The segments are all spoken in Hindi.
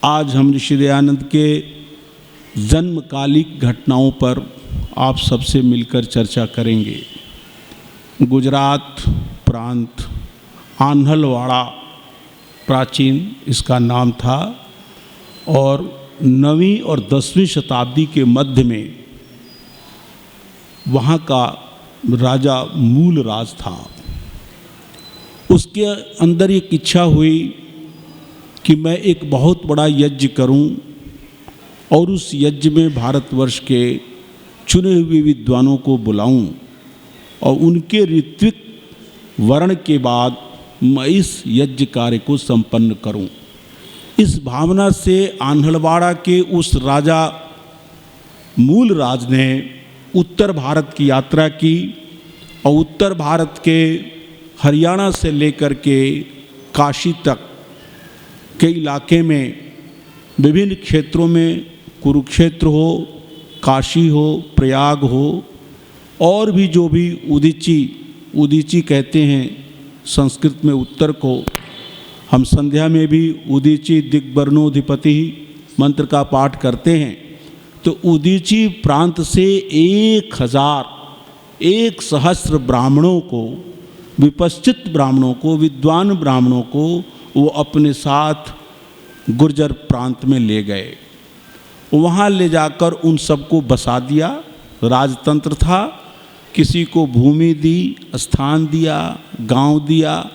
आज हम ऋषि दयानंद के जन्मकालिक घटनाओं पर आप सबसे मिलकर चर्चा करेंगे। गुजरात प्रांत आन्हलवाड़ा प्राचीन इसका नाम था और 9वीं और 10वीं शताब्दी के मध्य में वहाँ का राजा मूलराज था। उसके अंदर एक इच्छा हुई कि मैं एक बहुत बड़ा यज्ञ करूं और उस यज्ञ में भारतवर्ष के चुने हुए विद्वानों को बुलाऊं और उनके ऋत्विक वर्ण के बाद मैं इस यज्ञ कार्य को संपन्न करूं। इस भावना से आन्हलवाड़ा के उस राजा मूलराज ने उत्तर भारत की यात्रा की और उत्तर भारत के हरियाणा से लेकर के काशी तक के इलाके में विभिन्न क्षेत्रों में कुरुक्षेत्र हो, काशी हो, प्रयाग हो और भी जो भी उदीची कहते हैं संस्कृत में उत्तर को। हम संध्या में भी उदीची दिग्वर्णोधिपति मंत्र का पाठ करते हैं। तो उदीची प्रांत से 1,000 ब्राह्मणों को, विपश्चित ब्राह्मणों को, विद्वान ब्राह्मणों को वो अपने साथ गुर्जर प्रांत में ले गए। वहाँ ले जाकर उन सबको बसा दिया। राजतंत्र था, किसी को भूमि दी, स्थान दिया, गांव दिया,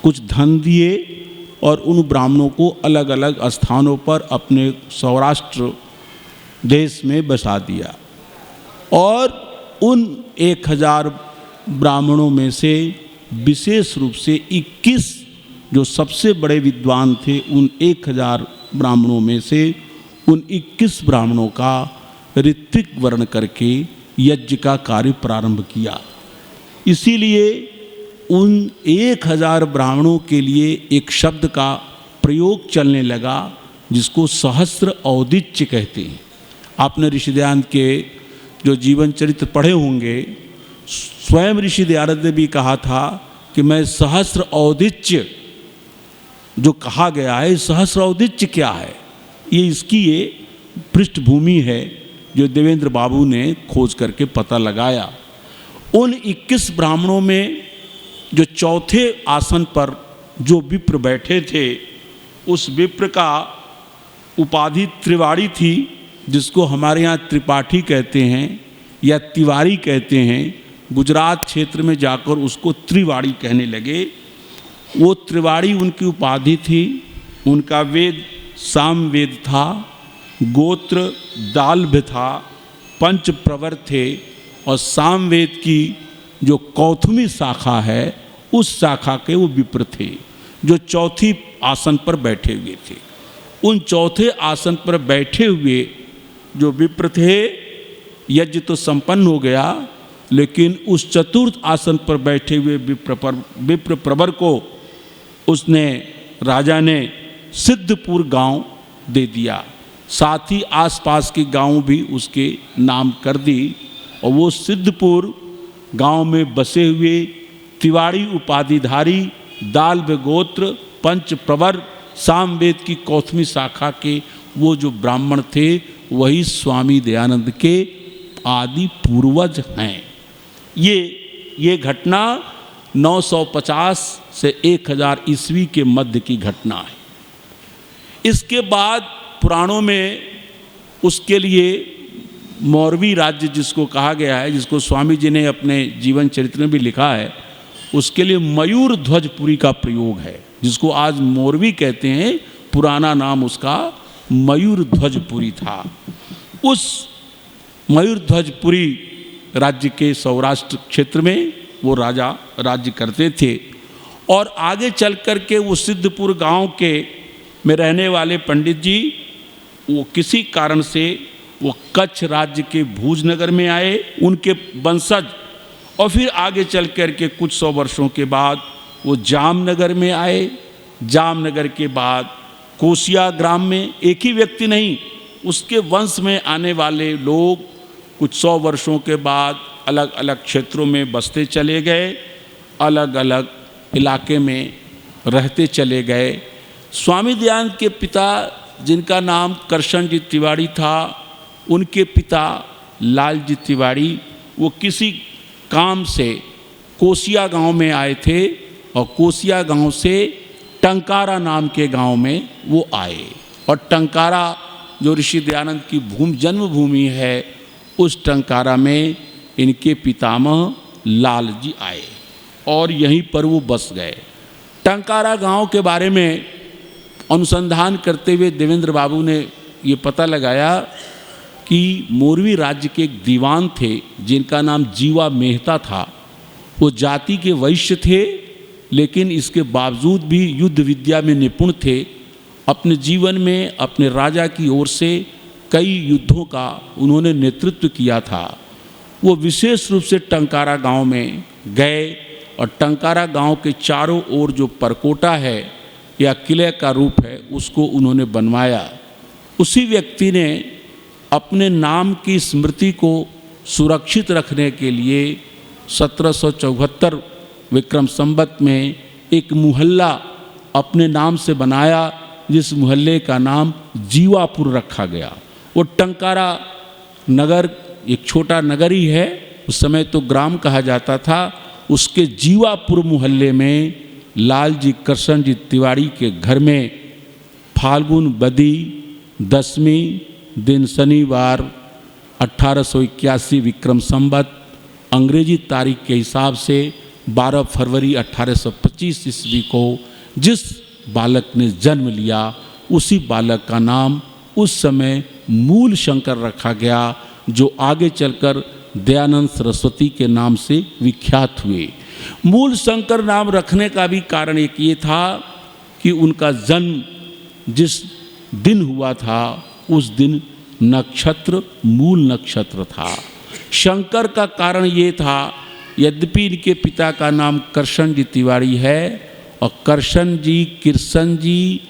कुछ धन दिए और उन ब्राह्मणों को अलग अलग स्थानों पर अपने सौराष्ट्र देश में बसा दिया। और उन 1,000 ब्राह्मणों में से विशेष रूप से 21 जो सबसे बड़े विद्वान थे, उन 1,000 ब्राह्मणों में से उन 21 ब्राह्मणों का ऋत्विक वर्ण करके यज्ञ का कार्य प्रारंभ किया। इसीलिए उन 1,000 ब्राह्मणों के लिए एक शब्द का प्रयोग चलने लगा जिसको सहस्र औदिच्य कहते हैं। आपने ऋषि दयानंद के जो जीवन चरित्र पढ़े होंगे, स्वयं ऋषि दयानंद ने भी कहा था कि मैं सहस्र औदिच्य जो कहा गया है, सहस्र औदिच्य क्या है, ये इसकी ये पृष्ठभूमि है जो देवेंद्र बाबू ने खोज करके पता लगाया। उन 21 ब्राह्मणों में जो चौथे आसन पर जो विप्र बैठे थे, उस विप्र का उपाधि त्रिवाड़ी थी, जिसको हमारे यहाँ त्रिपाठी कहते हैं या तिवारी कहते हैं। गुजरात क्षेत्र में जाकर उसको त्रिवाड़ी कहने लगे। वो त्रिवाड़ी उनकी उपाधि थी। उनका वेद सामवेद था, गोत्र दाल्भ था, पंच प्रवर थे और सामवेद की जो कौथमी शाखा है उस शाखा के वो विप्र थे जो चौथी आसन पर बैठे हुए थे। उन चौथे आसन पर बैठे हुए जो विप्र थे, यज्ञ तो संपन्न हो गया, लेकिन उस चतुर्थ आसन पर बैठे हुए विप्र प्रवर को उसने राजा ने सिद्धपुर गांव दे दिया। साथ ही आसपास के गांव भी उसके नाम कर दी और वो सिद्धपुर गांव में बसे हुए तिवाड़ी उपाधिधारी दाल्भ गोत्र पंच प्रवर सामवेद की कौथमी शाखा के वो जो ब्राह्मण थे, वही स्वामी दयानंद के आदि पूर्वज हैं। ये घटना 950 से 1000 ईस्वी के मध्य की घटना है। इसके बाद पुराणों में उसके लिए मौरवी राज्य जिसको कहा गया है, जिसको स्वामी जी ने अपने जीवन चरित्र में भी लिखा है, उसके लिए मयूर ध्वजपुरी का प्रयोग है, जिसको आज मौरवी कहते हैं। पुराना नाम उसका मयूर ध्वजपुरी था। उस मयूर ध्वजपुरी राज्य के सौराष्ट्र क्षेत्र में वो राजा राज्य करते थे। और आगे चल कर के वो सिद्धपुर गांव के में रहने वाले पंडित जी वो किसी कारण से वो कच्छ राज्य के भूजनगर में आए, उनके वंशज, और फिर आगे चल कर के कुछ 100 वर्षों के बाद वो जामनगर में आए। जामनगर के बाद कोसिया ग्राम में, एक ही व्यक्ति नहीं, उसके वंश में आने वाले लोग कुछ 100 वर्षों के बाद अलग अलग क्षेत्रों में बसते चले गए, अलग अलग इलाके में रहते चले गए। स्वामी दयानंद के पिता जिनका नाम करशन जी तिवारी था, उनके पिता लाल जी तिवारी वो किसी काम से कोसिया गांव में आए थे और कोसिया गांव से टंकारा नाम के गांव में वो आए और टंकारा जो ऋषि दयानंद की जन्मभूमि है, उस टंकारा में इनके पितामह लाल जी आए और यहीं पर वो बस गए। टंकारा गांव के बारे में अनुसंधान करते हुए देवेंद्र बाबू ने ये पता लगाया कि मोरवी राज्य के एक दीवान थे जिनका नाम जीवा मेहता था। वो जाति के वैश्य थे, लेकिन इसके बावजूद भी युद्ध विद्या में निपुण थे। अपने जीवन में अपने राजा की ओर से कई युद्धों का उन्होंने नेतृत्व किया था। वो विशेष रूप से टंकारा गांव में गए और टंकारा गांव के चारों ओर जो परकोटा है या किले का रूप है, उसको उन्होंने बनवाया। उसी व्यक्ति ने अपने नाम की स्मृति को सुरक्षित रखने के लिए 1774 विक्रम संवत में एक मोहल्ला अपने नाम से बनाया, जिस मोहल्ले का नाम जीवापुर रखा गया। वो टंकारा नगर एक छोटा नगर ही है, उस समय तो ग्राम कहा जाता था। उसके जीवापुर मोहल्ले में लाल जी करशन जी तिवारी के घर में फाल्गुन बदी 10वीं दिन शनिवार 1881 विक्रम संवत अंग्रेजी तारीख के हिसाब से 12 फरवरी 1825 ईस्वी को जिस बालक ने जन्म लिया, उसी बालक का नाम उस समय मूल शंकर रखा गया, जो आगे चलकर दयानंद सरस्वती के नाम से विख्यात हुए। मूल शंकर नाम रखने का भी कारण एक ये था कि उनका जन्म जिस दिन हुआ था, उस दिन नक्षत्र मूल नक्षत्र था। शंकर का कारण ये था, यद्यपि इनके पिता का नाम करशन जी तिवारी है और करशन जी कृष्ण जी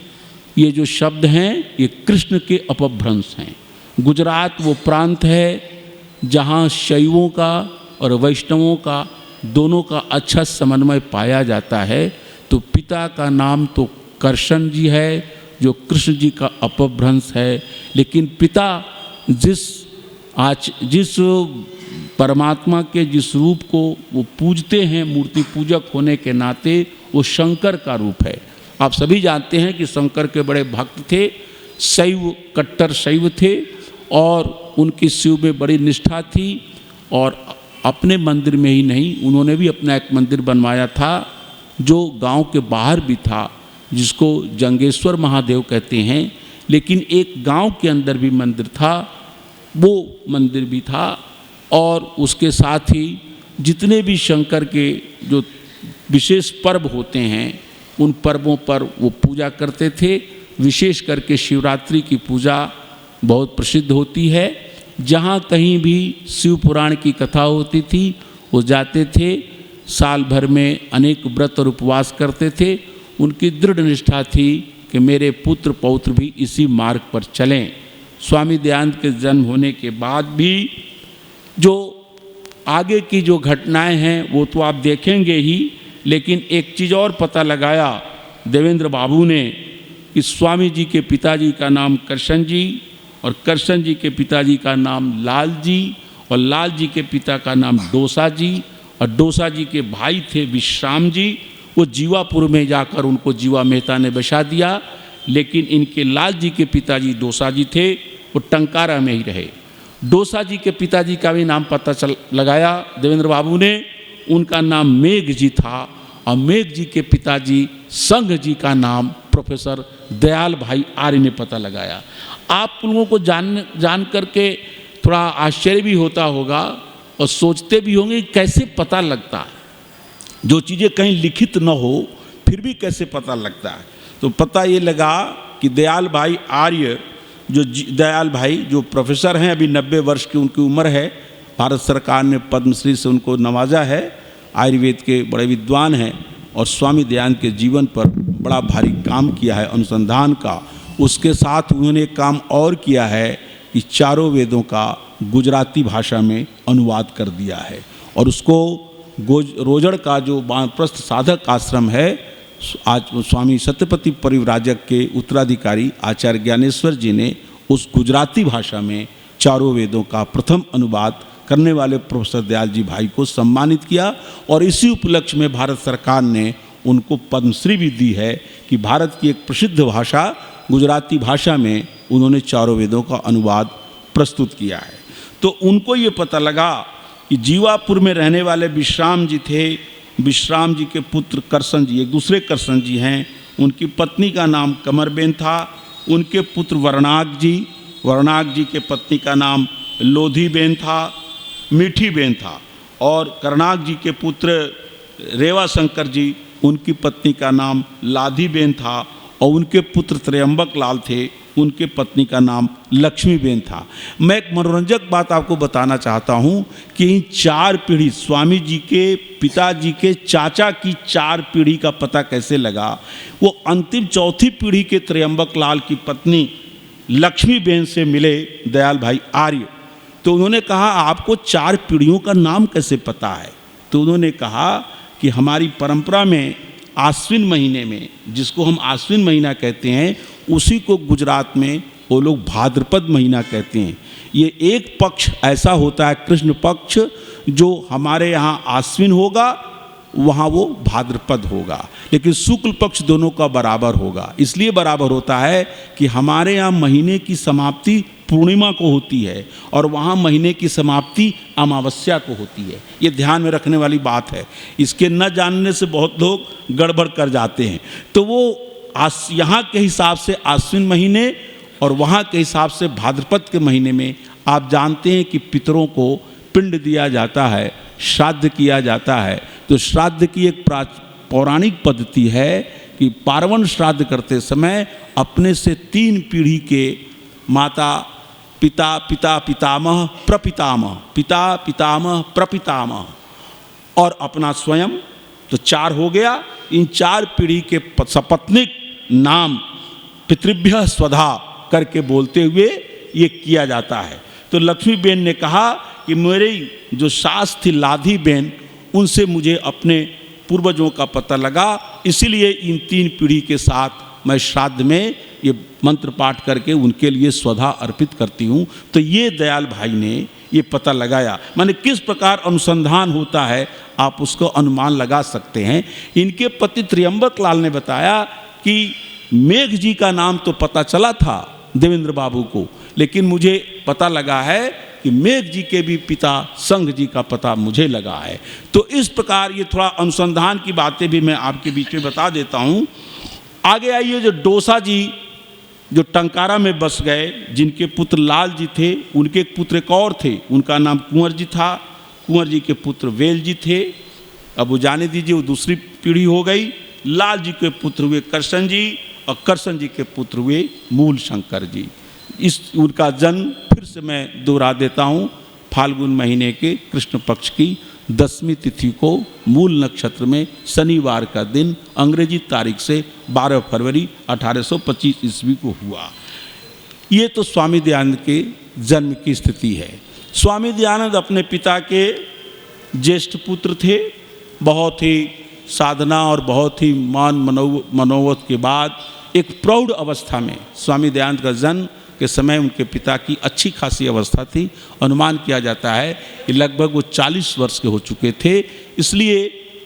ये जो शब्द हैं ये कृष्ण के अपभ्रंश हैं। गुजरात वो प्रांत है जहाँ शैवों का और वैष्णवों का दोनों का अच्छा समन्वय पाया जाता है। तो पिता का नाम तो करशन जी है जो कृष्ण जी का अपभ्रंश है, लेकिन पिता जिस परमात्मा के जिस रूप को वो पूजते हैं, मूर्ति पूजक होने के नाते वो शंकर का रूप है। आप सभी जानते हैं कि शंकर के बड़े भक्त थे, शैव कट्टर शैव थे और उनकी शिव में बड़ी निष्ठा थी। और अपने मंदिर में ही नहीं, उन्होंने भी अपना एक मंदिर बनवाया था जो गांव के बाहर भी था, जिसको जंगेश्वर महादेव कहते हैं। लेकिन एक गांव के अंदर भी मंदिर था, वो मंदिर भी था। और उसके साथ ही जितने भी शंकर के जो विशेष पर्व होते हैं, उन पर्वों पर वो पूजा करते थे। विशेष करके शिवरात्रि की पूजा बहुत प्रसिद्ध होती है। जहाँ कहीं भी शिव पुराण की कथा होती थी वो जाते थे, साल भर में अनेक व्रत और उपवास करते थे। उनकी दृढ़ निष्ठा थी कि मेरे पुत्र पौत्र भी इसी मार्ग पर चलें। स्वामी दयानंद के जन्म होने के बाद भी जो आगे की जो घटनाएं हैं वो तो आप देखेंगे ही, लेकिन एक चीज़ और पता लगाया देवेंद्र बाबू ने कि स्वामी जी के पिताजी का नाम करशन जी और करशन जी के पिताजी का नाम लाल जी और लाल जी के पिता का नाम डोसा जी और डोसा जी के भाई थे विश्राम जी। वो जीवापुर में जाकर उनको जीवा मेहता ने बसा दिया, लेकिन इनके लाल जी के पिताजी डोसा जी थे, वो टंकारा में ही रहे। डोसा जी के पिताजी का भी नाम पता लगाया देवेंद्र बाबू ने, उनका नाम मेघ जी था और मेघ जी के पिताजी संघ जी का नाम प्रोफेसर दयाल भाई आर्य ने पता लगाया। आप लोगों को जान करके थोड़ा आश्चर्य भी होता होगा और सोचते भी होंगे कैसे पता लगता है, जो चीज़ें कहीं लिखित न हो फिर भी कैसे पता लगता है। तो पता ये लगा कि दयाल भाई आर्य दयाल भाई जो प्रोफेसर हैं, अभी 90 वर्ष की उनकी उम्र है, भारत सरकार ने पद्मश्री से उनको नवाजा है, आयुर्वेद के बड़े विद्वान हैं और स्वामी दयानंद के जीवन पर बड़ा भारी काम किया है अनुसंधान का। उसके साथ उन्होंने एक काम और किया है कि चारों वेदों का गुजराती भाषा में अनुवाद कर दिया है और उसको रोजड़ का जो वानप्रस्थ साधक आश्रम है आज स्वामी सत्यपति परिव्राजक के उत्तराधिकारी आचार्य ज्ञानेश्वर जी ने उस गुजराती भाषा में चारों वेदों का प्रथम अनुवाद करने वाले प्रोफेसर दयाल जी भाई को सम्मानित किया और इसी उपलक्ष्य में भारत सरकार ने उनको पद्मश्री भी दी है कि भारत की एक प्रसिद्ध भाषा गुजराती भाषा में उन्होंने चारों वेदों का अनुवाद प्रस्तुत किया है। तो उनको ये पता लगा कि जीवापुर में रहने वाले विश्राम जी थे। विश्राम जी के पुत्र करसन जी, एक दूसरे करसन जी हैं, उनकी पत्नी का नाम कमरबेन था। उनके पुत्र वर्णाक जी के पत्नी का नाम लोधीबेन था, मीठीबेन था। और कर्णाक जी के पुत्र रेवाशंकर जी, उनकी पत्नी का नाम लाधीबेन था। और उनके पुत्र त्रयंबक लाल थे, उनके पत्नी का नाम लक्ष्मीबेन था। मैं एक मनोरंजक बात आपको बताना चाहता हूँ कि इन 4 पीढ़ी, स्वामी जी के पिताजी के चाचा की 4 पीढ़ी का पता कैसे लगा। वो अंतिम चौथी पीढ़ी के त्रयंबक लाल की पत्नी लक्ष्मीबेन से मिले दयाल भाई आर्य। तो उन्होंने कहा आपको 4 पीढ़ियों का नाम कैसे पता है। तो उन्होंने कहा कि हमारी परंपरा में आश्विन महीने में, जिसको हम आश्विन महीना कहते हैं, उसी को गुजरात में वो लोग भाद्रपद महीना कहते हैं। ये एक पक्ष ऐसा होता है कृष्ण पक्ष, जो हमारे यहाँ आश्विन होगा वहाँ वो भाद्रपद होगा, लेकिन शुक्ल पक्ष दोनों का बराबर होगा। इसलिए बराबर होता है कि हमारे यहाँ महीने की समाप्ति पूर्णिमा को होती है और वहाँ महीने की समाप्ति अमावस्या को होती है। ये ध्यान में रखने वाली बात है। इसके न जानने से बहुत लोग गड़बड़ कर जाते हैं। तो वो यहाँ के हिसाब से आश्विन महीने और वहाँ के हिसाब से भाद्रपद के महीने में आप जानते हैं कि पितरों को पिंड दिया जाता है, श्राद्ध किया जाता है। तो श्राद्ध की एक पौराणिक पद्धति है कि पार्वन श्राद्ध करते समय अपने से 3 पीढ़ी के माता पिता पिता पितामह प्रपितामह, पिता पितामह प्रपितामह और अपना स्वयं, तो 4 हो गया। इन 4 पीढ़ी के सपत्नीक नाम पितृभ्य स्वधा करके बोलते हुए ये किया जाता है। तो लक्ष्मीबेन ने कहा कि मेरी जो सास थी लाधीबेन, उनसे मुझे अपने पूर्वजों का पता लगा, इसीलिए इन 3 पीढ़ी के साथ मैं श्राद्ध में ये मंत्र पाठ करके उनके लिए स्वधा अर्पित करती हूँ। तो ये दयाल भाई ने ये पता लगाया। माने किस प्रकार अनुसंधान होता है आप उसको अनुमान लगा सकते हैं। इनके पति त्र्यंबक लाल ने बताया कि मेघ जी का नाम तो पता चला था देवेंद्र बाबू को, लेकिन मुझे पता लगा है कि मेघ जी के भी पिता संघ जी का पता मुझे लगा है। तो इस प्रकार ये थोड़ा अनुसंधान की बातें भी मैं आपके बीच में बता देता हूँ। आगे आइए, जो डोसा जी जो टंकारा में बस गए, जिनके पुत्र लाल जी थे, उनके एक पुत्र एक और थे, उनका नाम कुंवर जी था। कुंवर जी के पुत्र वेल जी थे। अब वो जाने दीजिए, वो दूसरी पीढ़ी हो गई। लाल जी के पुत्र हुए करसन जी और करसन जी के पुत्र हुए मूल शंकर जी। इस उनका जन्म फिर से मैं दोहरा देता हूँ, फाल्गुन महीने के कृष्ण पक्ष की 10वीं तिथि को मूल नक्षत्र में शनिवार का दिन अंग्रेजी तारीख से 12 फरवरी 1825 ईस्वी को हुआ। ये तो स्वामी दयानंद के जन्म की स्थिति है। स्वामी दयानंद अपने पिता के ज्येष्ठ पुत्र थे। बहुत ही साधना और बहुत ही मनोवत के बाद एक प्रौढ़ अवस्था में स्वामी दयानंद का जन्म के समय उनके पिता की अच्छी खासी अवस्था थी। अनुमान किया जाता है कि लगभग वो 40 वर्ष के हो चुके थे। इसलिए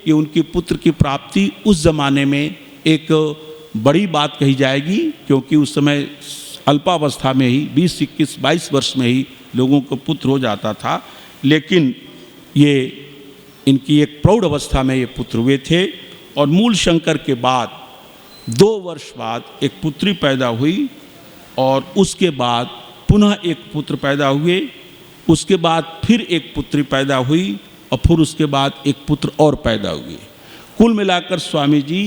ये उनके पुत्र की प्राप्ति उस ज़माने में एक बड़ी बात कही जाएगी, क्योंकि उस समय अल्पावस्था में ही 20, 21, 22 वर्ष में ही लोगों को पुत्र हो जाता था। लेकिन ये इनकी एक प्रौढ़ अवस्था में ये पुत्र हुए थे। और मूल शंकर के बाद 2 वर्ष बाद एक पुत्री पैदा हुई और उसके बाद पुनः एक पुत्र पैदा हुए। उसके बाद फिर एक पुत्री पैदा हुई और फिर उसके बाद एक पुत्र और पैदा हुए। कुल मिलाकर स्वामी जी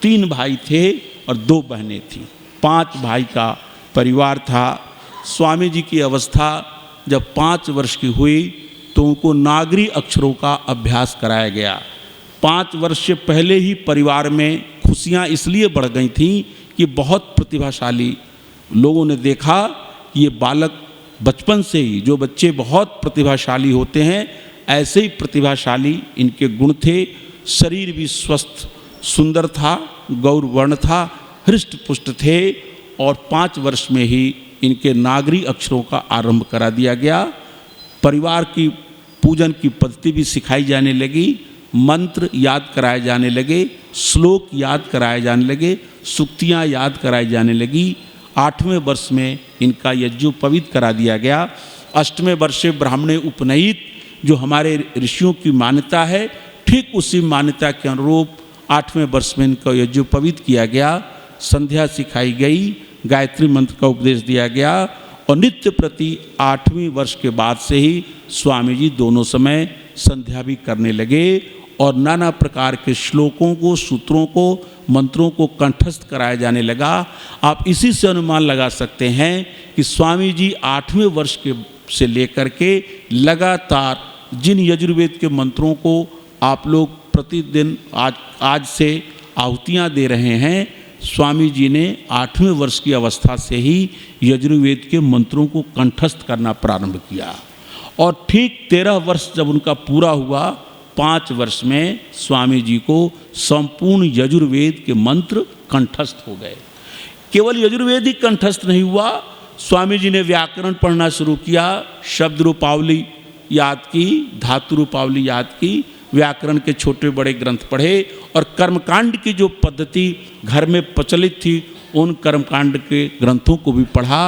3 भाई थे और 2 बहनें थीं। 5 भाई का परिवार था। स्वामी जी की अवस्था जब 5 वर्ष की हुई तो उनको नागरी अक्षरों का अभ्यास कराया गया। 5 वर्ष से पहले ही परिवार में खुशियाँ इसलिए बढ़ गई थीं कि बहुत प्रतिभाशाली लोगों ने देखा कि ये बालक बचपन से ही, जो बच्चे बहुत प्रतिभाशाली होते हैं ऐसे ही प्रतिभाशाली इनके गुण थे। शरीर भी स्वस्थ सुंदर था, गौरवर्ण था, हृष्ट पुष्ट थे और 5 वर्ष में ही इनके नागरी अक्षरों का आरंभ करा दिया गया। परिवार की पूजन की पद्धति भी सिखाई जाने लगी, मंत्र याद कराए जाने लगे, श्लोक याद कराए जाने लगे, सूक्तियाँ याद कराई जाने लगी। 8वें वर्ष में इनका यज्ञोपवीत करा दिया गया। 8वें वर्षे ब्राह्मणे उपनयित, जो हमारे ऋषियों की मान्यता है, ठीक उसी मान्यता के अनुरूप 8वें वर्ष में इनका यज्ञोपवीत किया गया। संध्या सिखाई गई, गायत्री मंत्र का उपदेश दिया गया और नित्य प्रति 8वें वर्ष के बाद से ही स्वामी जी दोनों समय संध्या भी करने लगे और नाना प्रकार के श्लोकों को, सूत्रों को, मंत्रों को कंठस्थ कराया जाने लगा। आप इसी से अनुमान लगा सकते हैं कि स्वामी जी 8वें वर्ष के से लेकर के लगातार जिन यजुर्वेद के मंत्रों को आप लोग प्रतिदिन आज से आहुतियाँ दे रहे हैं, स्वामी जी ने 8वें वर्ष की अवस्था से ही यजुर्वेद के मंत्रों को कंठस्थ करना प्रारंभ किया और ठीक 13 वर्ष जब उनका पूरा हुआ, 5 वर्ष में स्वामी जी को संपूर्ण यजुर्वेद के मंत्र कंठस्थ हो गए। केवल यजुर्वेद ही कंठस्थ नहीं हुआ, स्वामी जी ने व्याकरण पढ़ना शुरू किया, शब्द रूपावली याद की, धातु रूपावली याद की, व्याकरण के छोटे बड़े ग्रंथ पढ़े और कर्मकांड की जो पद्धति घर में प्रचलित थी उन कर्मकांड के ग्रंथों को भी पढ़ा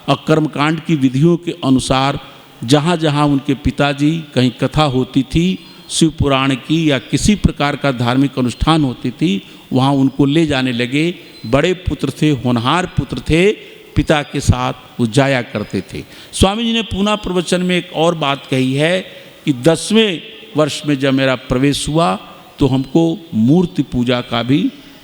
और कर्मकांड की विधियों के अनुसार जहाँ जहाँ उनके पिताजी कहीं कथा होती थी, शिव पुराण की या किसी प्रकार का धार्मिक अनुष्ठान होती थी, वहाँ उनको ले जाने लगे। बड़े पुत्र थे, होनहार पुत्र थे, पिता के साथ वो जाया करते थे। स्वामी जी ने पुनः प्रवचन में एक और बात कही है कि 10वें वर्ष में जब मेरा प्रवेश हुआ तो हमको मूर्ति पूजा का भी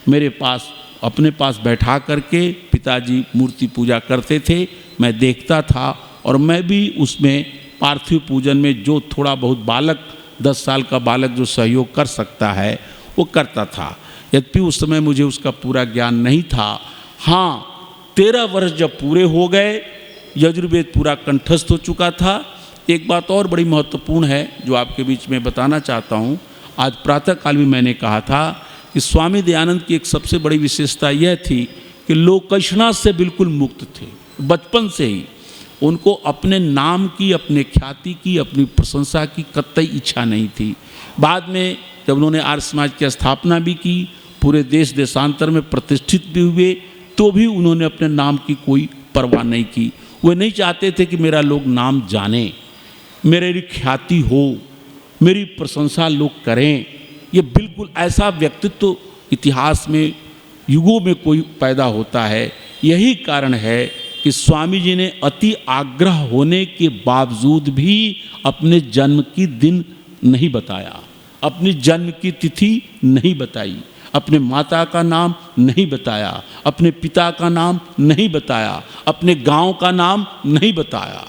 मेरे पास अपने पास बैठा करके पिताजी मूर्ति पूजा करते थे, मैं देखता था और मैं भी उसमें पार्थिव पूजन में जो थोड़ा बहुत बालक 10 साल का बालक जो सहयोग कर सकता है वो करता था। यद्यपि उस समय मुझे उसका पूरा ज्ञान नहीं था। हाँ, 13 वर्ष जब पूरे हो गए, यजुर्वेद पूरा कंठस्थ हो चुका था। एक बात और बड़ी महत्वपूर्ण है जो आपके बीच में बताना चाहता हूँ। आज प्रातःकाल भी मैंने कहा था कि स्वामी दयानंद की एक सबसे बड़ी विशेषता यह थी कि लोकैषणा से बिल्कुल मुक्त थे। बचपन से ही उनको अपने नाम की, अपने ख्याति की, अपनी प्रशंसा की कतई इच्छा नहीं थी। बाद में जब उन्होंने आर्य समाज की स्थापना भी की, पूरे देश देशांतर में प्रतिष्ठित भी हुए, तो भी उन्होंने अपने नाम की कोई परवाह नहीं की। वे नहीं चाहते थे कि मेरा लोग नाम जाने, मेरी ख्याति हो, मेरी प्रशंसा लोग करें। ये बिल्कुल ऐसा व्यक्तित्व इतिहास में युगों में कोई पैदा होता है। यही कारण है कि स्वामी जी ने अति आग्रह होने के बावजूद भी अपने जन्म की दिन नहीं बताया, अपनी जन्म की तिथि नहीं बताई, अपने माता का नाम नहीं बताया, अपने पिता का नाम नहीं बताया, अपने गांव का नाम नहीं बताया।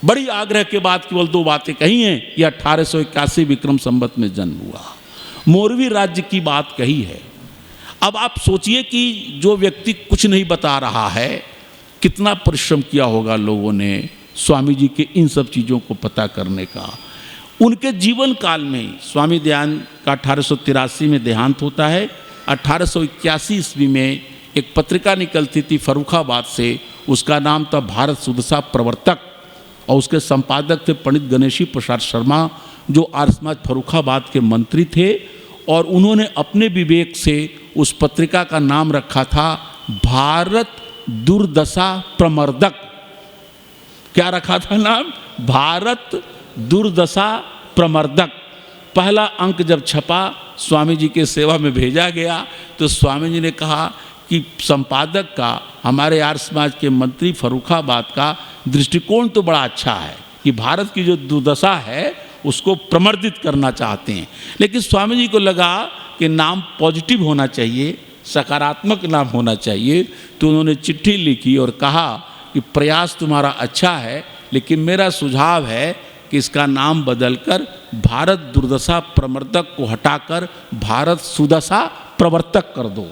बड़ी आग्रह के बाद केवल 2 बातें कही हैं कि 1881 विक्रम संवत में जन्म हुआ, मोरवी राज्य की बात कही है। अब आप सोचिए कि जो व्यक्ति कुछ नहीं बता रहा है, कितना परिश्रम किया होगा लोगों ने स्वामी जी के इन सब चीज़ों को पता करने का। उनके जीवन काल में स्वामी दयानंद का 1883 में देहांत होता है। 1881 ईस्वी में एक पत्रिका निकलती थी फर्रुखाबाद से, उसका नाम था भारत सुदशा प्रवर्तक और उसके संपादक थे पंडित गणेशी प्रसाद शर्मा, जो आर्य समाज फर्रुखाबाद के मंत्री थे। और उन्होंने अपने विवेक से उस पत्रिका का नाम रखा था भारत दुर्दशा प्रमर्दक। क्या रखा था नाम? भारत दुर्दशा प्रमर्दक। पहला अंक जब छपा, स्वामी जी के सेवा में भेजा गया, तो स्वामी जी ने कहा कि संपादक का, हमारे आर्य समाज के मंत्री फर्रुखाबाद का दृष्टिकोण तो बड़ा अच्छा है कि भारत की जो दुर्दशा है उसको प्रमर्दित करना चाहते हैं, लेकिन स्वामी जी को लगा कि नाम पॉजिटिव होना चाहिए, सकारात्मक नाम होना चाहिए। तो उन्होंने चिट्ठी लिखी और कहा कि प्रयास तुम्हारा अच्छा है, लेकिन मेरा सुझाव है कि इसका नाम बदलकर भारत दुर्दशा प्रमर्दक को हटाकर भारत सुदशा प्रवर्तक कर दो।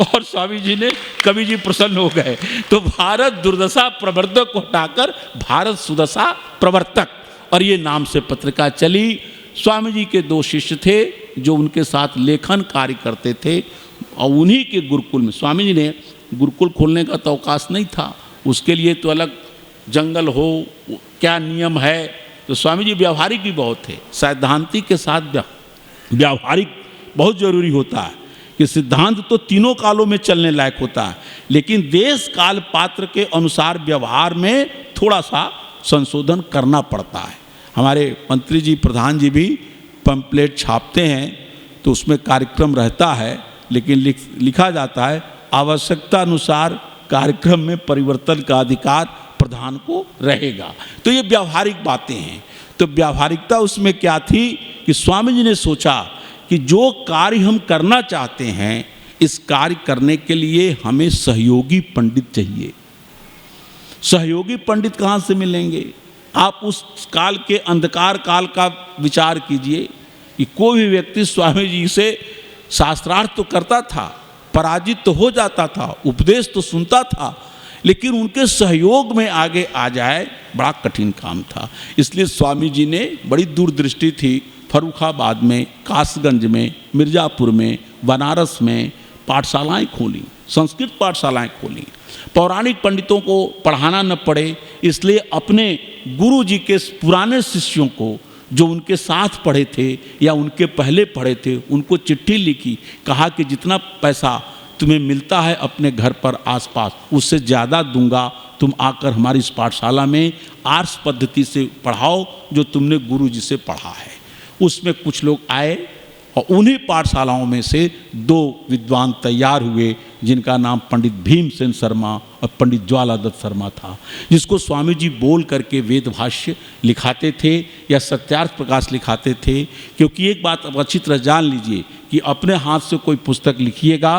और स्वामी जी ने, कवि जी प्रसन्न हो गए, तो भारत दुर्दशा प्रवर्तक को हटाकर भारत सुदशा प्रवर्तक, और ये नाम से पत्रिका चली। स्वामी जी के 2 शिष्य थे, जो उनके साथ लेखन कार्य करते थे, और उन्हीं के गुरुकुल में स्वामी जी ने गुरुकुल खोलने का तो अवकाश नहीं था, उसके लिए तो अलग जंगल हो, क्या नियम है। तो स्वामी जी व्यावहारिक भी बहुत थे, सैद्धांतिक के साथ व्यावहारिक बहुत जरूरी होता है कि सिद्धांत तो तीनों कालों में चलने लायक होता है, लेकिन देश काल पात्र के अनुसार व्यवहार में थोड़ा सा संशोधन करना पड़ता है। हमारे मंत्री जी, प्रधान जी भी पंपलेट छापते हैं तो उसमें कार्यक्रम रहता है, लेकिन लिखा जाता है आवश्यकता अनुसार कार्यक्रम में परिवर्तन का अधिकार प्रधान को रहेगा। तो ये व्यावहारिक बातें हैं। तो व्यावहारिकता उसमें क्या थी कि स्वामी जी ने सोचा कि जो कार्य हम करना चाहते हैं, इस कार्य करने के लिए हमें सहयोगी पंडित चाहिए। सहयोगी पंडित कहाँ से मिलेंगे? आप उस काल के अंधकार काल का विचार कीजिए कि कोई भी व्यक्ति स्वामी जी से शास्त्रार्थ तो करता था, पराजित तो हो जाता था, उपदेश तो सुनता था, लेकिन उनके सहयोग में आगे आ जाए बड़ा कठिन काम था। इसलिए स्वामी जी ने बड़ी दूरदृष्टि थी, फर्रुखाबाद में, कासगंज में, मिर्ज़ापुर में, बनारस में पाठशालाएं खोली, संस्कृत पाठशालाएं खोली। पौराणिक पंडितों को पढ़ाना न पड़े, इसलिए अपने गुरु जी के पुराने शिष्यों को जो उनके साथ पढ़े थे या उनके पहले पढ़े थे, उनको चिट्ठी लिखी, कहा कि जितना पैसा तुम्हें मिलता है अपने घर पर आसपास, उससे ज़्यादा दूंगा, तुम आकर हमारी इस पाठशाला में आर्ष पद्धति से पढ़ाओ जो तुमने गुरु जी से पढ़ा है। उसमें कुछ लोग आए और उन्हीं पाठशालाओं में से 2 विद्वान तैयार हुए, जिनका नाम पंडित भीमसेन शर्मा और पंडित ज्वालादत्त शर्मा था, जिसको स्वामी जी बोल करके वेद भाष्य लिखाते थे या सत्यार्थ प्रकाश लिखाते थे। क्योंकि एक बात अब अच्छी तरह जान लीजिए कि अपने हाथ से कोई पुस्तक लिखिएगा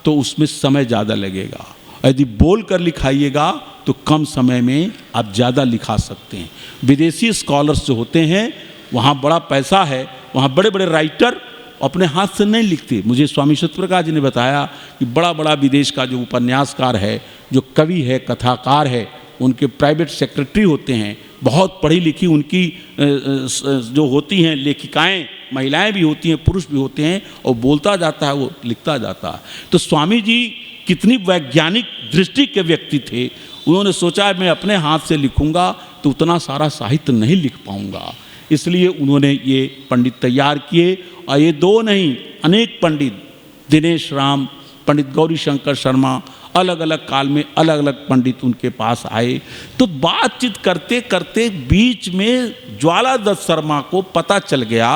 तो उसमें समय ज़्यादा लगेगा, यदि बोल कर लिखाइएगा तो कम समय में आप ज़्यादा लिखा सकते हैं। विदेशी स्कॉलर्स जो होते हैं, वहाँ बड़ा पैसा है, वहाँ बड़े बड़े राइटर अपने हाथ से नहीं लिखते। मुझे स्वामी सत्यप्रकाश जी ने बताया कि बड़ा बड़ा विदेश का जो उपन्यासकार है, जो कवि है, कथाकार है, उनके प्राइवेट सेक्रेटरी होते हैं, बहुत पढ़ी लिखी उनकी जो होती हैं लेखिकाएं, महिलाएं भी होती हैं, पुरुष भी होते हैं, और बोलता जाता है, वो लिखता जाता है। तो स्वामी जी कितनी वैज्ञानिक दृष्टि के व्यक्ति थे, उन्होंने सोचा मैं अपने हाथ से लिखूंगा तो उतना सारा साहित्य नहीं लिख पाऊंगा, इसलिए उन्होंने ये पंडित तैयार किए। और ये 2 नहीं, अनेक पंडित, दिनेश राम, पंडित गौरी शंकर शर्मा, अलग अलग काल में अलग अलग पंडित उनके पास आए। तो बातचीत करते करते बीच में ज्वालादत्त शर्मा को पता चल गया,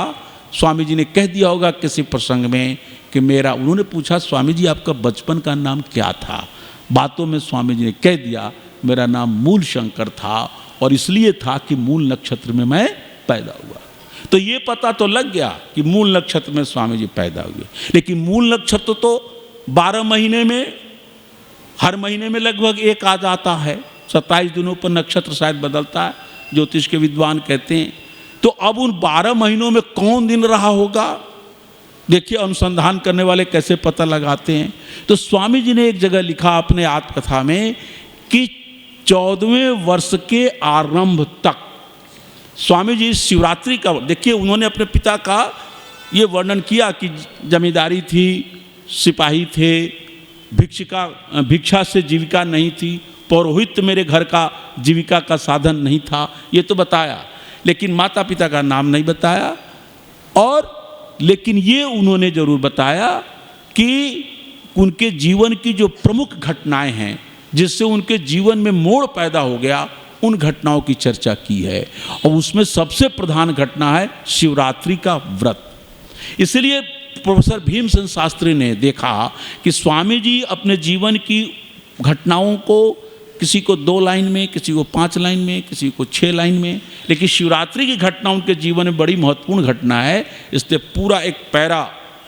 स्वामी जी ने कह दिया होगा किसी प्रसंग में कि मेरा, उन्होंने पूछा स्वामी जी आपका बचपन का नाम क्या था? बातों में स्वामी जी ने कह दिया मेरा नाम मूल शंकर था, और इसलिए था कि मूल नक्षत्र में मैं पैदा हुआ। तो ये पता तो लग गया कि मूल नक्षत्र में स्वामी जी पैदा हुए, लेकिन मूल नक्षत्र तो 12 महीने में, हर महीने में लगभग एक आ जाता है, 27 दिनों पर नक्षत्र शायद बदलता है, ज्योतिष के विद्वान कहते हैं। तो अब उन 12 महीनों में कौन दिन रहा होगा, देखिए अनुसंधान करने वाले कैसे पता लगाते हैं। तो स्वामी जी ने एक जगह लिखा अपने आत्मकथा में कि 14वें वर्ष के आरंभ तक स्वामी जी शिवरात्रि का, देखिए उन्होंने अपने पिता का ये वर्णन किया कि जमींदारी थी, सिपाही थे, भिक्षा से जीविका नहीं थी, पौरोहित्य मेरे घर का जीविका का साधन नहीं था, ये तो बताया, लेकिन माता पिता का नाम नहीं बताया। और लेकिन ये उन्होंने जरूर बताया कि उनके जीवन की जो प्रमुख घटनाएं हैं, जिससे उनके जीवन में मोड़ पैदा हो गया, उन घटनाओं की चर्चा की है। और उसमें सबसे प्रधान घटना है शिवरात्रि का व्रत। इसलिए प्रोफेसर भीमसेन शास्त्री ने देखा कि स्वामी जी अपने जीवन की घटनाओं को किसी को 2 लाइन में, किसी को 5 लाइन में, किसी को 6 लाइन में, लेकिन शिवरात्रि की घटना उनके जीवन में बड़ी महत्वपूर्ण घटना है। इसलिए पूरा एक पैरा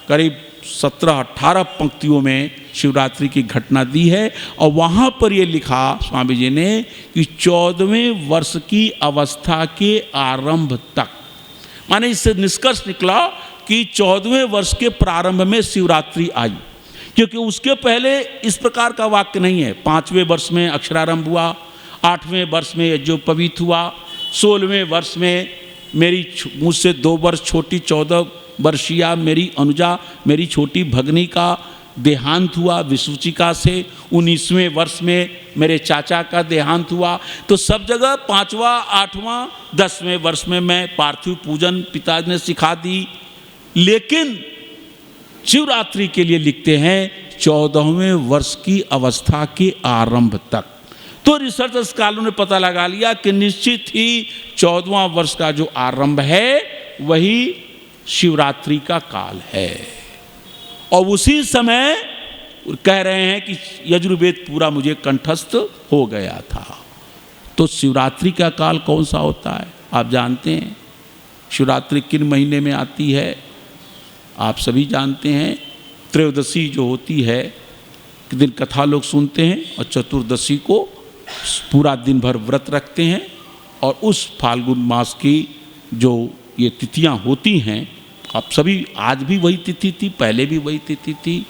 करीब 17-18 पंक्तियों में शिवरात्रि की घटना दी है। और वहाँ पर ये लिखा स्वामी जी ने कि 14वें वर्ष की अवस्था के आरंभ तक, माने इससे निष्कर्ष निकला कि 14वें वर्ष के प्रारंभ में शिवरात्रि आई, क्योंकि उसके पहले इस प्रकार का वाक्य नहीं है। 5वें वर्ष में अक्षरारंभ हुआ, 8वें वर्ष में यज्ञोपवीत हुआ, 16वें वर्ष में मेरी मुझसे 2 वर्ष छोटी 14 वर्षीया मेरी अनुजा, मेरी छोटी भगनी का देहांत हुआ विसूचिका से। 19वें वर्ष में मेरे चाचा का देहांत हुआ। तो सब जगह 5वां, 8वां, 10वें वर्ष में मैं पार्थिव पूजन पिताजी ने सिखा दी। लेकिन शिवरात्रि के लिए लिखते हैं 14वें वर्ष की अवस्था के आरंभ तक। तो रिसर्च स्कॉलरों ने पता लगा लिया कि निश्चित ही 14वां वर्ष का जो आरंभ है वही शिवरात्रि का काल है। और उसी समय कह रहे हैं कि यजुर्वेद पूरा मुझे कंठस्थ हो गया था। तो शिवरात्रि का काल कौन सा होता है आप जानते हैं? शिवरात्रि किन महीने में आती है आप सभी जानते हैं। त्रयोदशी जो होती है दिन कथा लोग सुनते हैं और चतुर्दशी को पूरा दिन भर व्रत रखते हैं। और उस फाल्गुन मास की जो ये तिथियां होती हैं, अब सभी आज भी वही तिथि थी, पहले भी वही तिथि थी।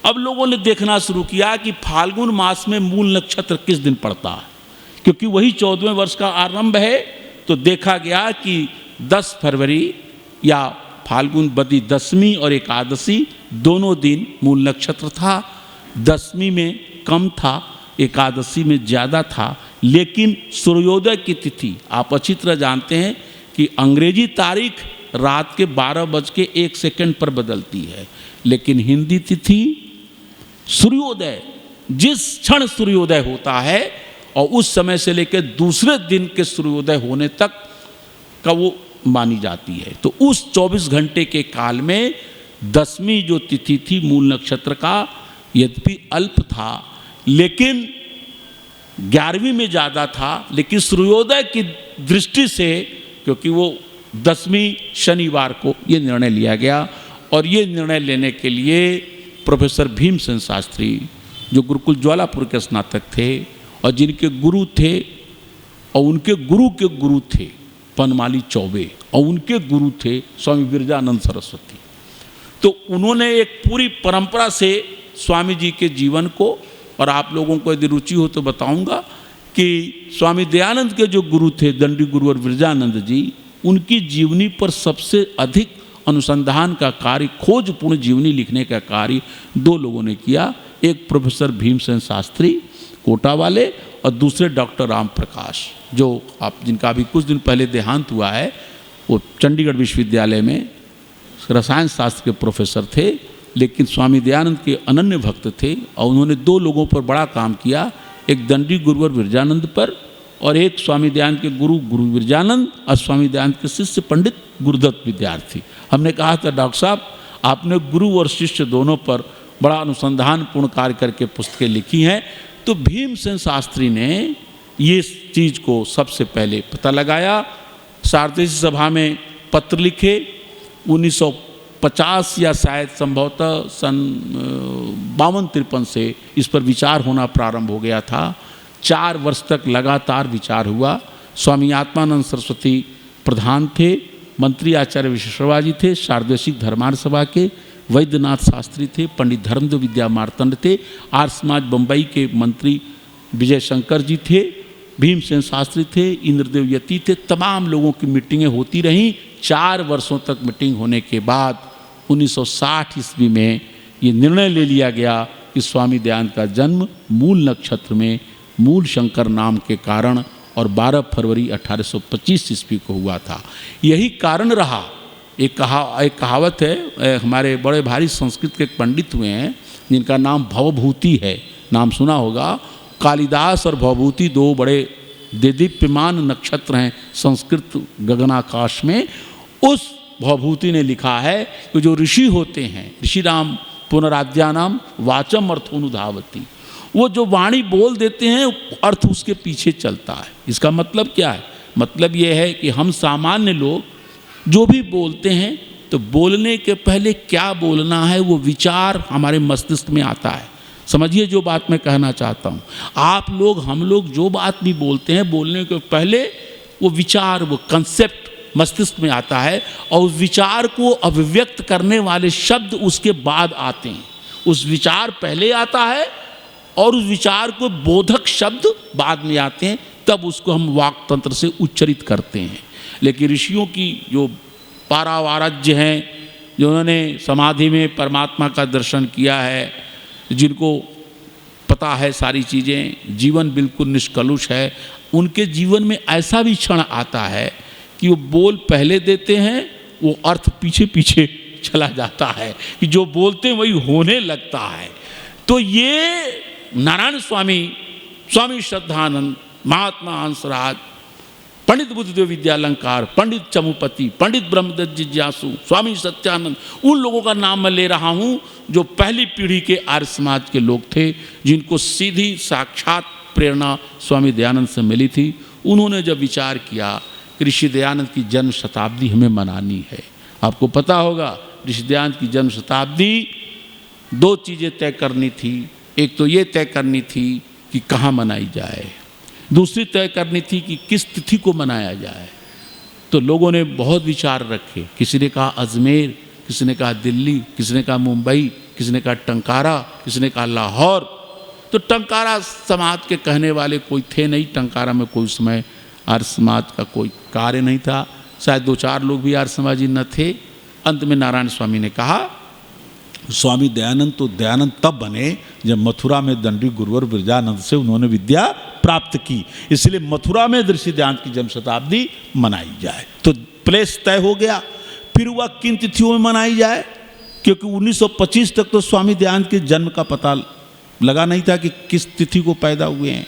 अब लोगों ने देखना शुरू किया कि फाल्गुन मास में मूल नक्षत्र किस दिन पड़ता है, क्योंकि वही 14वें वर्ष का आरंभ है। तो देखा गया कि 10 फरवरी या फाल्गुन बदी दशमी और एकादशी दोनों दिन मूल नक्षत्र था। दशमी में कम था, एकादशी में ज़्यादा था। लेकिन सूर्योदय की तिथि आप अच्छी तरह जानते हैं कि अंग्रेजी तारीख रात के 12:01 पर बदलती है, लेकिन हिंदी तिथि सूर्योदय जिस क्षण सूर्योदय होता है और उस समय से लेकर दूसरे दिन के सूर्योदय होने तक का वो मानी जाती है। तो उस 24 घंटे के काल में दसवीं जो तिथि थी मूल नक्षत्र का, यद्यपि अल्प था लेकिन 11वीं में ज़्यादा था। लेकिन सूर्योदय की दृष्टि से, क्योंकि वो 10वीं शनिवार को ये निर्णय लिया गया। और ये निर्णय लेने के लिए प्रोफेसर भीमसेन शास्त्री जो गुरुकुल ज्वालापुर के स्नातक थे और जिनके गुरु थे और उनके गुरु के गुरु थे पनमाली चौबे और उनके गुरु थे स्वामी विरजानंद सरस्वती, तो उन्होंने एक पूरी परंपरा से स्वामी जी के जीवन को, और आप लोगों को यदि रुचि हो तो बताऊंगा कि स्वामी दयानंद के जो गुरु थे दंडी गुरु और विरजानंद जी, उनकी जीवनी पर सबसे अधिक अनुसंधान का कार्य, खोजपूर्ण जीवनी लिखने का कार्य दो लोगों ने किया। एक प्रोफेसर भीमसेन शास्त्री कोटा वाले और दूसरे डॉक्टर राम प्रकाश, जो आप जिनका अभी कुछ दिन पहले देहांत हुआ है। वो चंडीगढ़ विश्वविद्यालय में रसायन शास्त्र के प्रोफेसर थे, लेकिन स्वामी दयानंद के अनन्य भक्त थे और उन्होंने दो लोगों पर बड़ा काम किया, एक दंडी गुरुवर विरजानंद पर और एक स्वामी दयानंद के गुरु गुरु विरजानंद और स्वामी दयानंद के शिष्य पंडित गुरुदत्त विद्यार्थी। हमने कहा था डॉक्टर साहब आपने गुरु और शिष्य दोनों पर बड़ा अनुसंधानपूर्ण कार्य करके पुस्तकें लिखी हैं। तो भीमसेन शास्त्री ने ये चीज़ को सबसे पहले पता लगाया, सारदेशी सभा में पत्र लिखे। 1950 या शायद संभवतः सन 52-53 से इस पर विचार होना प्रारंभ हो गया था। 4 वर्ष तक लगातार विचार हुआ। स्वामी आत्मानंद सरस्वती प्रधान थे, मंत्री आचार्य विश्वेश्वरवा जी थे, सारदेशिक धर्मार्थ सभा के, वैद्यनाथ शास्त्री थे, पंडित धर्मदेव विद्या मार्तंड थे, आर्य समाज बम्बई के मंत्री विजय शंकर जी थे, भीमसेन शास्त्री थे, इंद्रदेव यति थे। तमाम लोगों की मीटिंगें होती रहीं। 4 वर्षों तक मीटिंग होने के बाद 1960 ईस्वी में ये निर्णय ले लिया गया कि स्वामी दयानंद का जन्म मूल नक्षत्र में मूल शंकर नाम के कारण और 12 फरवरी 1825 ईस्वी को हुआ था। यही कारण रहा। एक कहावत है, हमारे बड़े भारी संस्कृत के एक पंडित हुए हैं जिनका नाम भवभूति है, नाम सुना होगा। कालिदास और भवभूति दो बड़े देदीप्यमान नक्षत्र हैं संस्कृत गगनाकाश में। उस भवभूति ने लिखा है कि जो ऋषि होते हैं, ऋषिराम पुनराद्यानाम वाचम अर्थोनुधावती, वो जो वाणी बोल देते हैं अर्थ उसके पीछे चलता है। इसका मतलब क्या है? मतलब ये है कि हम सामान्य लोग जो भी बोलते हैं तो बोलने के पहले क्या बोलना है वो विचार हमारे मस्तिष्क में आता है। समझिए जो बात मैं कहना चाहता हूँ। आप लोग, हम लोग जो बात भी बोलते हैं, बोलने के पहले वो विचार, वो कंसेप्ट मस्तिष्क में आता है और उस विचार को अभिव्यक्त करने वाले शब्द उसके बाद आते हैं। उस विचार पहले आता है और उस विचार को बोधक शब्द बाद में आते हैं, तब उसको हम वाक् तंत्र से उच्चरित करते हैं। लेकिन ऋषियों की जो पारावाराज्य हैं, जिन्होंने समाधि में परमात्मा का दर्शन किया है, जिनको पता है सारी चीज़ें, जीवन बिल्कुल निष्कलुष है, उनके जीवन में ऐसा भी क्षण आता है कि वो बोल पहले देते हैं, वो अर्थ पीछे पीछे चला जाता है कि जो बोलते हैं वही होने लगता है। तो ये नारायण स्वामी, स्वामी श्रद्धानंद, महात्मा हंसराज, पंडित बुद्धदेव विद्यालंकार, पंडित चमुपति, पंडित ब्रह्मदत्त जिज्ञासु, स्वामी सत्यानंद, उन लोगों का नाम मैं ले रहा हूँ जो पहली पीढ़ी के आर्य समाज के लोग थे, जिनको सीधी साक्षात प्रेरणा स्वामी दयानंद से मिली थी। उन्होंने जब विचार किया कि ऋषि दयानंद की जन्म शताब्दी हमें मनानी है। आपको पता होगा ऋषि दयानंद की जन्म शताब्दी 2 चीज़ें तय करनी थी। एक तो ये तय करनी थी कि कहाँ मनाई जाए, दूसरी तय करनी थी कि किस तिथि को मनाया जाए। तो लोगों ने बहुत विचार रखे, किसी ने कहा अजमेर, किसी ने कहा दिल्ली, किसी ने कहा मुंबई, किसी ने कहा टंकारा, किसी ने कहा लाहौर। तो टंकारा समाज के कहने वाले कोई थे नहीं, टंकारा में कोई समय आर्य समाज का कोई कार्य नहीं था, शायद 2-4 लोग भी आर्य समाजी न थे। अंत में नारायण स्वामी ने कहा, स्वामी दयानंद तो दयानंद तब बने जब मथुरा में दंडी गुरुवर बिरजानंद से उन्होंने विद्या प्राप्त की, इसलिए मथुरा में ऋषि दयानंद की जन्म शताब्दी मनाई जाए। तो प्लेस तय हो गया। फिर वह किन तिथियों में मनाई जाए, क्योंकि 1925 तक तो स्वामी दयानंद के जन्म का पता लगा नहीं था कि किस तिथि को पैदा हुए हैं।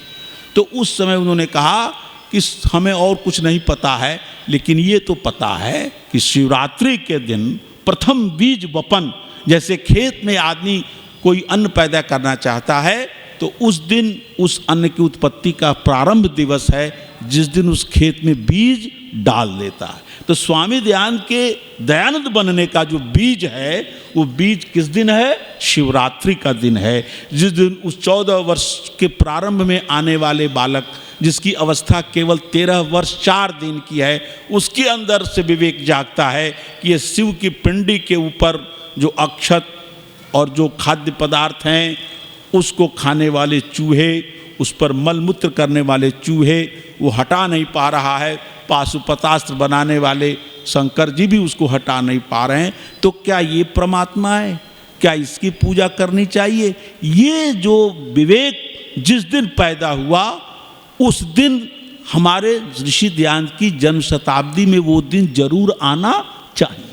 तो उस समय उन्होंने कहा कि हमें और कुछ नहीं पता है, लेकिन ये तो पता है कि शिवरात्रि के दिन प्रथम बीज वपन, जैसे खेत में आदमी कोई अन्न पैदा करना चाहता है तो उस दिन उस अन्न की उत्पत्ति का प्रारंभ दिवस है जिस दिन उस खेत में बीज डाल देता है। तो स्वामी दयानंद के दयानंद बनने का जो बीज है वो बीज किस दिन है? शिवरात्रि का दिन है, जिस दिन उस 14 वर्ष के प्रारंभ में आने वाले बालक जिसकी अवस्था केवल 13 वर्ष 4 दिन की है, उसके अंदर से विवेक जागता है कि ये शिव की पिंडी के ऊपर जो अक्षत और जो खाद्य पदार्थ हैं उसको खाने वाले चूहे, उस पर मलमूत्र करने वाले चूहे वो हटा नहीं पा रहा है, पाशुपतास्त्र बनाने वाले शंकर जी भी उसको हटा नहीं पा रहे हैं। तो क्या ये परमात्मा है? क्या इसकी पूजा करनी चाहिए? ये जो विवेक जिस दिन पैदा हुआ उस दिन हमारे ऋषि दयानंद की जन्म शताब्दी में वो दिन जरूर आना चाहिए।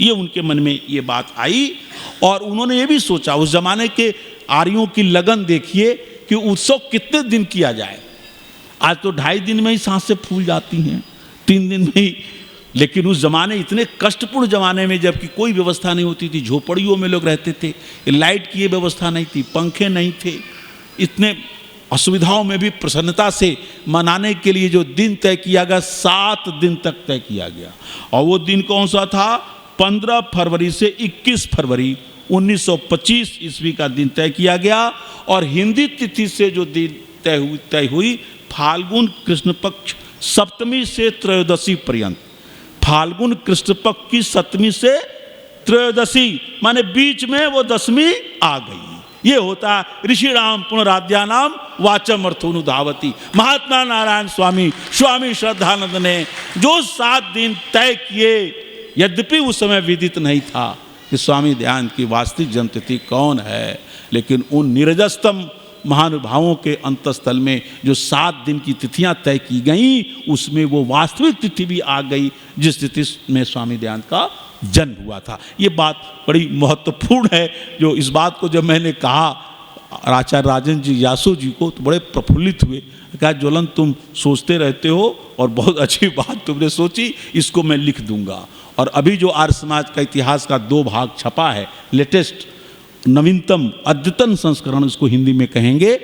ये उनके मन में ये बात आई और उन्होंने ये भी सोचा, उस जमाने के आर्यों की लगन देखिए कि उत्सव कितने दिन किया जाए। आज तो 2.5 दिन में ही सांसें फूल जाती हैं, 3 दिन में ही। लेकिन उस जमाने, इतने कष्टपूर्ण जमाने में, जबकि कोई व्यवस्था नहीं होती थी, झोपड़ियों में लोग रहते थे, लाइट की ये व्यवस्था नहीं थी, पंखे नहीं थे, इतने असुविधाओं में भी प्रसन्नता से मनाने के लिए जो दिन तय किया गया 7 दिन तक तय किया गया। और वो दिन कौन सा था? 15 फरवरी से 21 फरवरी 1925 ईस्वी का दिन तय किया गया। और हिंदी तिथि से जो दिन तय हुई फाल्गुन कृष्ण पक्ष सप्तमी से त्रयोदशी पर्यंत, फाल्गुन कृष्ण पक्ष की सप्तमी से त्रयोदशी, माने बीच में वो 10वीं आ गई। ये होता ऋषि राम पुनराद्या नाम वाचम अर्थोनुधावती। महात्मा नारायण स्वामी, स्वामी श्रद्धानंद ने जो 7 दिन तय किए, यद्यपि उस समय विदित नहीं था कि स्वामी दयानंद की वास्तविक जन्मतिथि कौन है, लेकिन उन निरजस्तम महानुभावों के अंतस्थल में जो 7 दिन की तिथियां तय की गईं, उसमें वो वास्तविक तिथि भी आ गई जिस तिथि में स्वामी दयानंद का जन्म हुआ था। ये बात बड़ी महत्वपूर्ण है। जो इस बात को जब मैंने कहा आचार्य राजेंद्र जी यासु जी को, तो बड़े प्रफुल्लित हुए। कहा ज्वलन तुम सोचते रहते हो और बहुत अच्छी बात तुमने सोची, इसको मैं लिख दूंगा। और अभी जो आर्य समाज का इतिहास का 2 भाग छपा है, लेटेस्ट नवीनतम अद्यतन संस्करण इसको हिंदी में कहेंगे,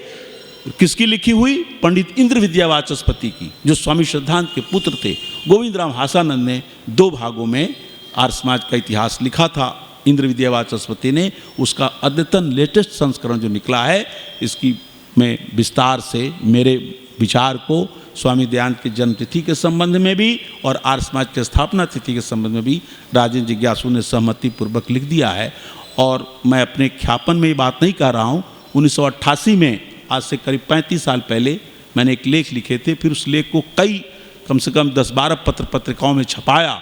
किसकी लिखी हुई? पंडित इंद्र विद्या वाचस्पति की, जो स्वामी श्रद्धानंद के पुत्र थे। गोविंद राम हासानंद ने 2 भागों में आर्य समाज का इतिहास लिखा था। इंद्र विद्या वाचस्पति ने उसका अद्यतन लेटेस्ट संस्करण जो निकला है, इसकी मैं विस्तार से मेरे विचार को स्वामी दयानंद की जन्मतिथि के संबंध में भी और आर्य समाज की स्थापना तिथि के संबंध में भी राजेंद्र जिज्ञासु ने सहमति पूर्वक लिख दिया है। और मैं अपने ख्यापन में ये बात नहीं कह रहा हूँ। 1988 में, आज से करीब 35 साल पहले, मैंने एक लेख लिखे थे। फिर उस लेख को कम से कम 10-12 पत्रिकाओं में छपाया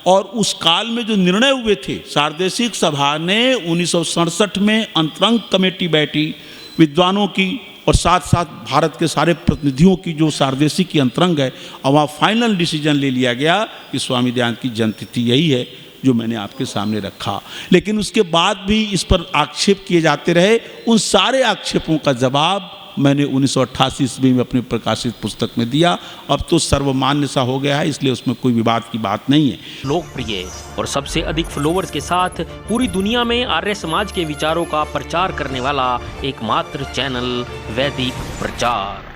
और उस काल में जो निर्णय हुए थे, सार्देशिक सभा ने 1967 में अंतरंग कमेटी बैठी विद्वानों की और साथ साथ भारत के सारे प्रतिनिधियों की, जो सार्देशिक की अंतरंग है, और वहाँ फाइनल डिसीजन ले लिया गया कि स्वामी दयानंद की जन्मतिथि यही है जो मैंने आपके सामने रखा। लेकिन उसके बाद भी इस पर आक्षेप किए जाते रहे। उन सारे आक्षेपों का जवाब मैंने 1988 ईस्वी में अपनी प्रकाशित पुस्तक में दिया। अब तो सर्वमान्य सा हो गया है, इसलिए उसमें कोई विवाद की बात नहीं है। लोकप्रिय और सबसे अधिक फॉलोअर्स के साथ पूरी दुनिया में आर्य समाज के विचारों का प्रचार करने वाला एकमात्र चैनल वैदिक प्रचार।